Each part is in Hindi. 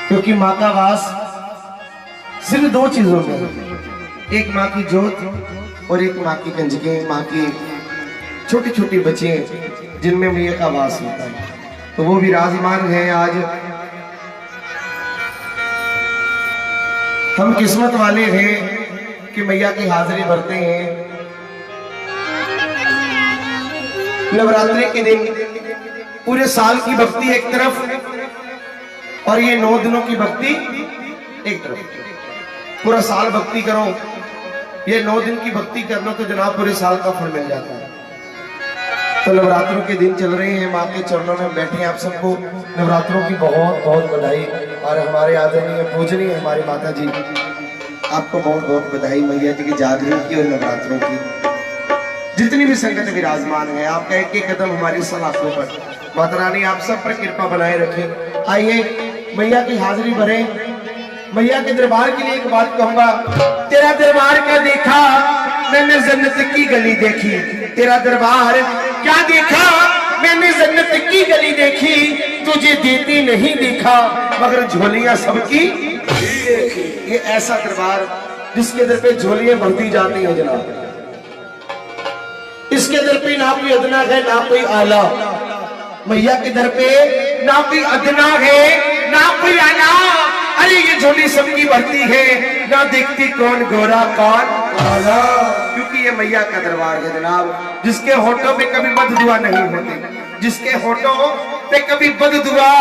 क्योंकि माँ का वास सिर्फ दो चीजों में है, एक माँ की जोत और एक माँ की कंजकें, माँ की छोटी छोटी बच्चियां जिनमें मैया का वास होता है। तो वो विराजमान है। आज हम किस्मत वाले हैं कि मैया की हाजिरी भरते हैं। नवरात्रि के दिन पूरे साल की भक्ति एक तरफ और ये 9 दिनों की भक्ति एक तरफ। पूरा साल भक्ति करो, ये 9 दिन की भक्ति करना तो जनाब पूरे साल का फल मिल जाता है। तो नवरात्रों के दिन चल रहे हैं, माँ के चरणों में बैठे हैं। आप सबको नवरात्रों की बहुत बहुत बधाई। और हमारे आदरणीय पूजनीय हमारी माता जी, आपको बहुत बहुत बधाई मैया जी की जागरण की और नवरात्रों की। जितनी भी संगत विराजमान है, आपका एक एक कदम हमारी सलाखों पर। माता रानी आप सब पर कृपा बनाए रखें। आइए मैया की हाजिरी भरे। मैया के दरबार के लिए एक बात कहूंगा, तेरा दरबार क्या देखा मैंने जन्नत की गली देखी। तेरा दरबार क्या देखा मैंने जन्नत की गली देखी। तुझे देती नहीं देखा मगर झोलियां सबकी देखी। ये ऐसा दरबार जिसके दर पे झोलियां भरती जाती हैं जनाब। इसके दर पे ना कोई अदना है ना कोई आला। मैया के दर पे ना कोई अदना है ना कोई आला। अरे ये झोली सबकी भरती है, ना देखती कौन गोरा कौन काला। क्योंकि ये मैया का दरबार है जनाब, जिसके होठों पे कभी बद दुआ नहीं होती, जिसके होठों पे कभी बद दुआ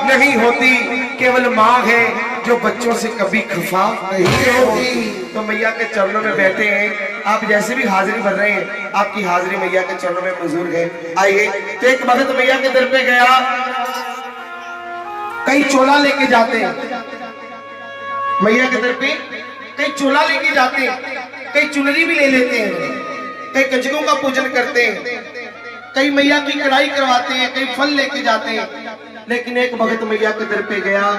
नहीं होती। केवल माँ है जो बच्चों से कभी खफा नहीं होती। तो मैया के चरणों में बैठे हैं। आप जैसे भी हाजिरी भर रहे हैं, आपकी हाजिरी मैया के चरणों में मंजूर है। आइए। तो एक भगत मैया के दर पे गया, कई चोला लेके जाते हैं मैया के दर पे, कई चोला लेके जाते हैं, कई चुनरी भी ले लेते हैं, कई कंजकों का पूजन करते हैं, कई मैया की कढ़ाई करवाते हैं, कई फल लेके जाते हैं। लेकिन एक भगत मैया के दर पे गया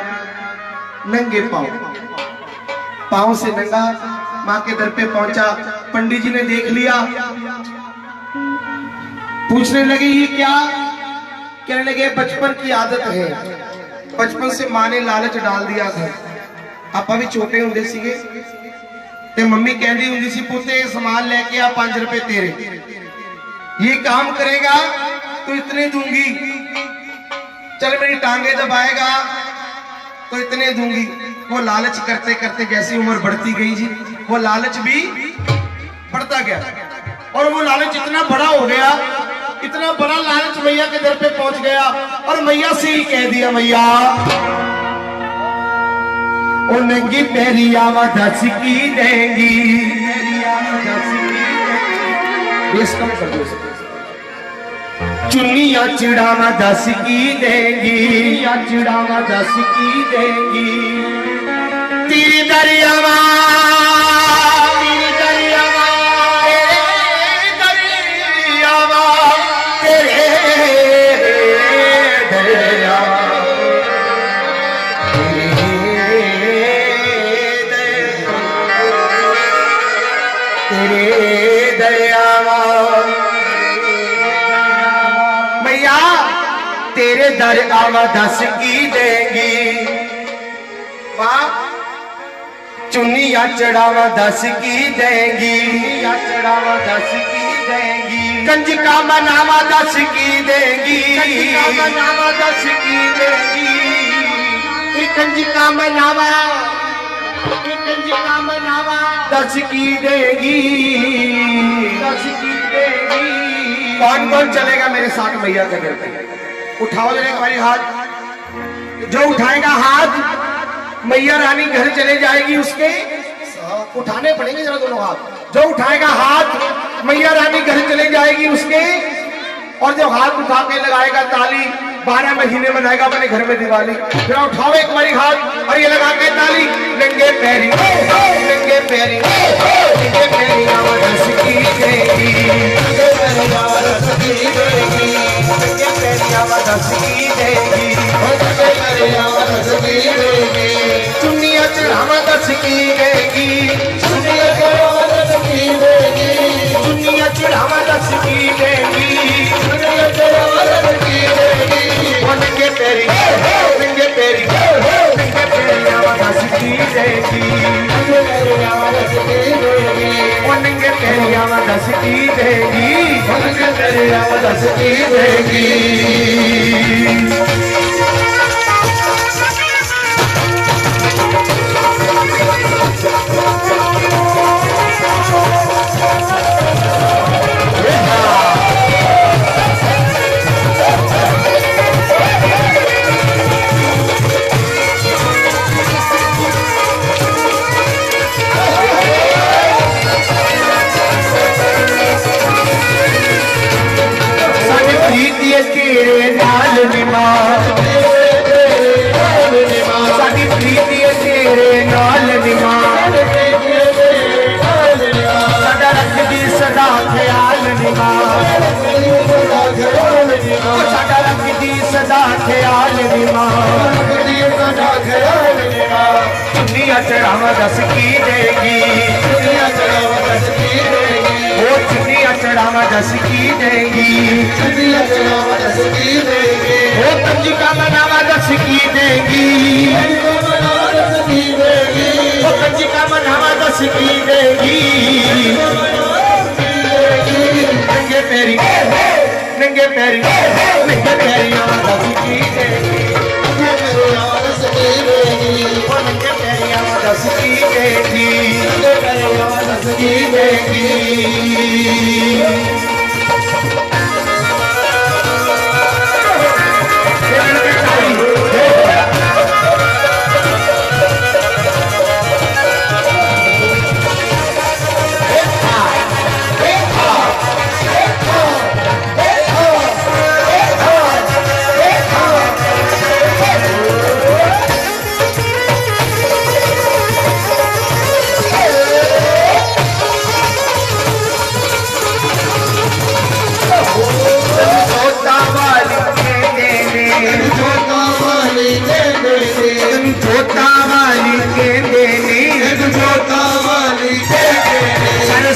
नंगे पांव से नंगा माँ के दर पे पहुंचा। पंडित जी ने देख लिया, पूछने लगे ये क्या? कहने लगे बचपन की आदत है, बचपन से माँ ने लालच डाल दिया था। ਆਪਾਂ भी छोटे ਹੁੰਦੇ ਸੀਗੇ ਤੇ मम्मी कहती ਹੁੰਦੀ ਸੀ ਪੁੱਤੇ सामान लेके आ 5 रुपए तेरे, ये काम करेगा तो इतने दूंगी, चल मेरी टांगे दबाएगा तो इतने दूंगी। वो लालच करते करते जैसी उम्र बढ़ती गई जी, वो लालच भी बढ़ता गया और वो लालच इतना बड़ा हो गया, इतना बड़ा लालच मैया के दर पे पहुंच गया और मैया से ही कह दिया मैया उनकी मेरी आवाज दस की देंगी। चुनिया चिड़ावा दस की देंगी, चिड़ावा दस की देंगी। तेरी दरियावा तेरे दर आवा दस की देंगी। चुनिया चढ़ावा दस की देंगी, चढ़ावा दस की देंगी। कंजका मनावा दस की देंगी, मनावा दस की देंगी। कंजका मनावा, कंजका मनावा दस की देगी, दस की देगी। कौन कौन चलेगा मेरे साथ मैया के घर पे? उठाओ जरा हमारी हाथ। जो उठाएगा हाथ मैया रानी घर चले जाएगी, उसके उठाने पड़ेंगे जरा दोनों हाथ। जो उठाएगा हाथ मैया रानी घर चले जाएगी उसके, और जो हाथ उठा के लगाएगा ताली 12 महीने मनाएगा अपने घर में दिवाली। जरा उठाओ एक बारी हाथ और ये लगा के ताली। नंगे पैरी, नंगे पैरी, नंगे पैरी आवाज दस की देगी, नंगे पैरी आवाज दस की देगी, नंगे पैरी आवाज दस की देगी, नंगे पैरी आवाज दस की देगी। चुनिया चढ़ावा दस की देगी, चुनिया चढ़ावा दस की देगी, चुनिया चढ़ावा दस की देगी, चुनिया चढ़ावा दस की देगी। नंगे पैरी, नंगे पैरी, नंगे पैरी दस की देगी। तेरे नाल निमाज साडी प्रीति तेरे नाल निमाज साडा रखदी सदा ख्याल निमाज साडा रखदी सदा ख्याल निमाज चुन्निया चढ़ावा दस की देगी वो चुन्निया चढ़ावा दस की देगी वो कंजिका मनावा दस की देगी वो कंजिका मनावा दस की देगी नंगे पैरी नंगे पैरी नंगे पैरी दस की देगी वो नंगे पैरी दस की देगी दस की देगी।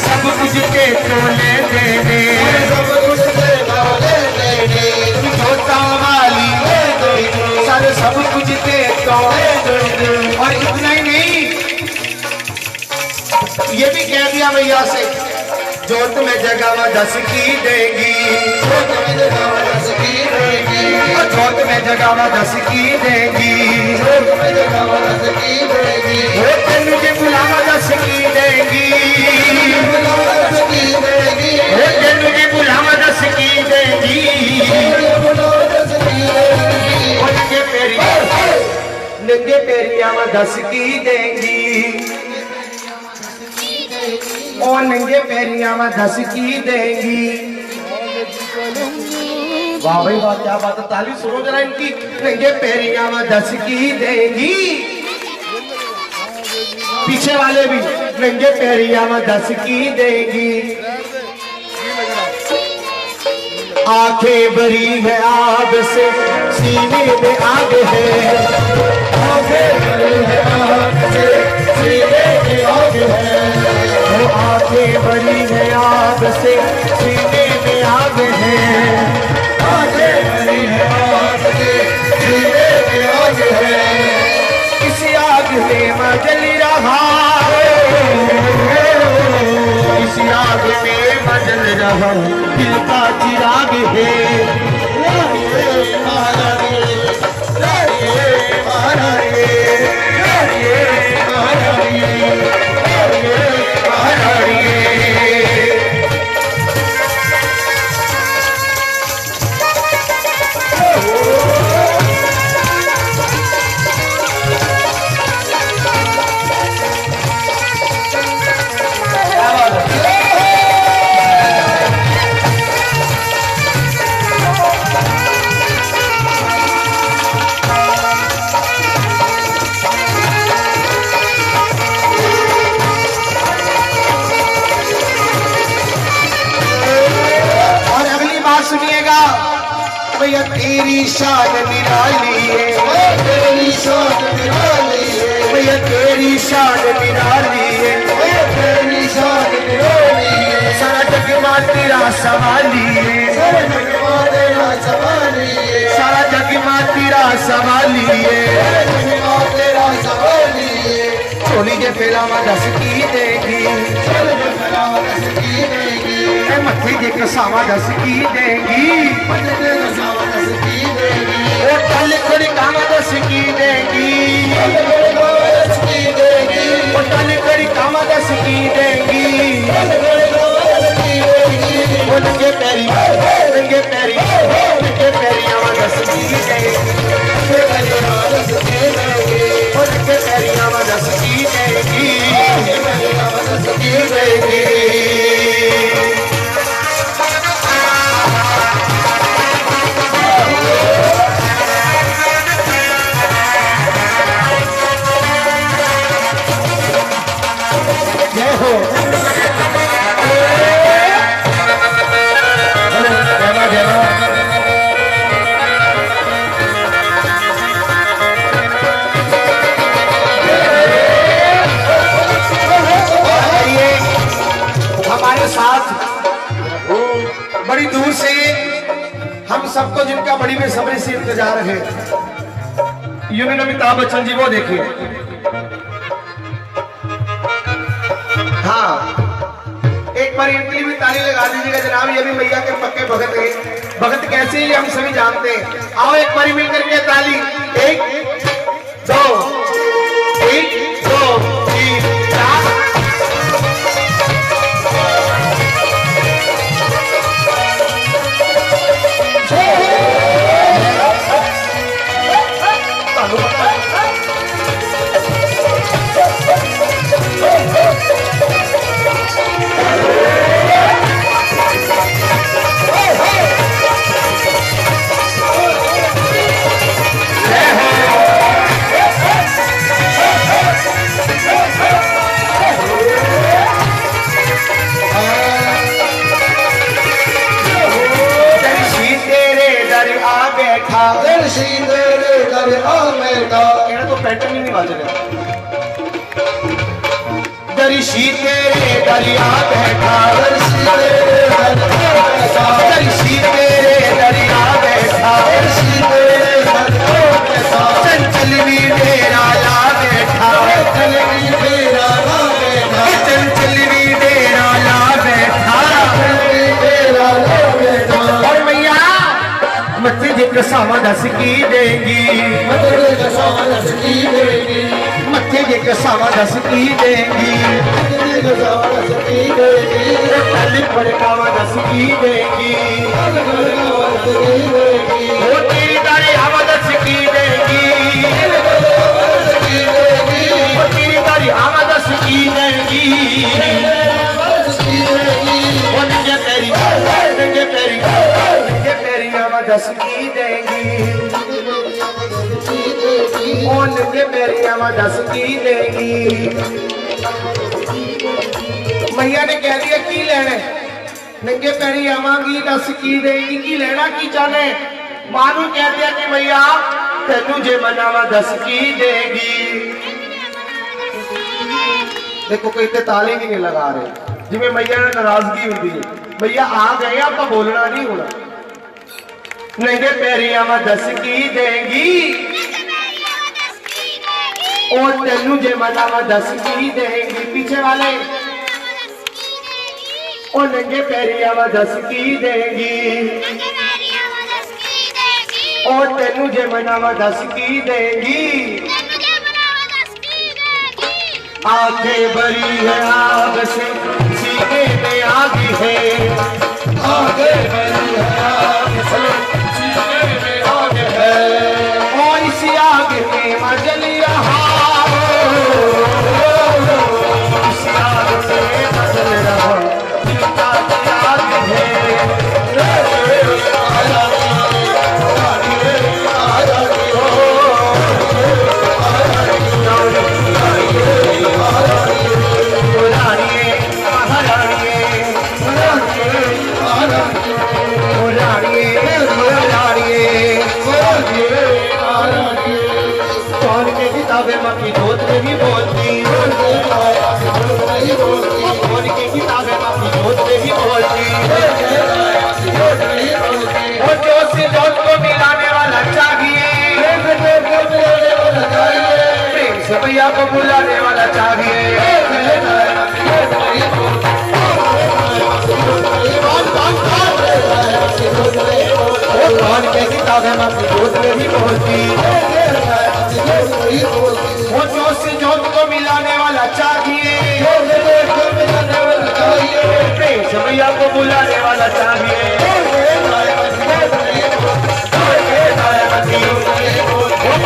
सब कुछ के तो ले देने छोटा वाली सर सब कुछ के तो और इतना ही नहीं ये भी कह दिया भैया से जो तुम्हें जगह दस की देगी जो तुम्हें जगह दस की देगी जो तुम्हें जगह दस की देगी जो तुम्हें जगह दस की देगी वो तेनू के बुलावा दस की देगी वो तेनू के बुलावा दस की देगी वो नंगे पैरिया में दस की देगी और नंगे पैरिया में दस की देगी। वाह भाई वाह क्या बात है ताली सुनो जरा इनकी नंगे पैरिया में दस की देगी पीछे वाले भी नंगे पैरिया में दस की देगी। आंखें भरी है आग से सीने में आग है आंखें भरी है आग से सीने में आग है आंखें भरी है आग से सीने में आग है आंखें भरी है आग से सीने में आग है इस आग में मैं जल रहा इस आग में मैं जल रहा दिल का चिराग है सुनिएगा भैया तेरी शान निराली है तेरी शान निराली है भैया तेरी शान निराली है तेरी शान निराली है सारा जग मां तेरा सवाली है सारा जग मां तेरा सवाली है सारा जग मां तेरा सवाली है तेरा सवाली है चोली के फेला में दस की देगी चोली के फेला में दस की देगी मथे जे कसावा दस की देगी, ओ तल कड़ी कावा दस की देगी, ओ तल कड़ी कावा दस की देगी, ओ नंगे पैरी नंगे पैरी नंगे पैरी आवा दस की देगी, ओ नंगे पैरी आवा दस की देगी, बड़ी दूर से हम सबको जिनका बड़ी बेसब्री से इंतजार है, यूनियन अमिताभ बच्चन जी, वो देखिए। हाँ, एक बार इनके लिए भी ताली लगा दीजिएगा जनाब, ये भी मैया के पक्के भगत है। भगत कैसे ही हम सभी जानते हैं। आओ एक बार मिलकर के ताली, 1 2 1 2 3 4। तो पैटर्न ही नहीं बाज रहा। दर्शी तेरे दरिया बैठा, दर्शी तेरे दरिया बैठा, चंचल भी मेरा ला बैठा, चंचल भी मेरा ला बैठा। और मैया मत्थे जे कसावा दस की देगी, मत्थे जे कसावा दस की देगी, तल पर कावा दस की देगी, वो तेरी दाढ़ी हवा दस की देगी, वो तेरी दाढ़ी हवा दस की देगी, वो नंगे पैरी नंगे पैरी नंगे पैरी हवा दस की देगी, नंगे पैरी हवा दस की देगी। मैया ने कह दिया की लेने, नंगे पैरी आवांगी दस की देगी, की लेना की चाहे। मानू कह दिया कि मैया तेनू जे मनावा दस की देगी। देखो कोई ताली नहीं लगा रहे, जिम्मे मैया ने नाराजगी होती है। मैया आ गए आप बोलना नहीं होना। नंगे पैरी आवा दस की देगी, और तेनू जे मनावा दस की देगी। पीछे वाले और नंगे पैरी आवा दस की देगी, और तेनू जे मनावा दस की देगी। आंखें भरी है आग से, सीने में आग है, आंखें भरी है आग से, सीने में आग है, और इसी आग में मजल रहा, इसी आग में मजल रहा, आग है। किताबें माँ की जोत नहीं बोलती, कौन की किताबें माँ की जोत नहीं बोलती, और जोत से जोत को मिलाने वाला चाहिए, प्रेम से भैया को बुलाने वाला चाहिए। कौन के किताब है मासी जोत में भी बोलती, वो जोत से जोत को मिलाने वाला चाहिए, प्रेम से मैया को बुलाने वाला चाहिए।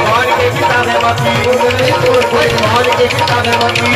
कौन के किताब है मासी, कौन के किताब है मासी,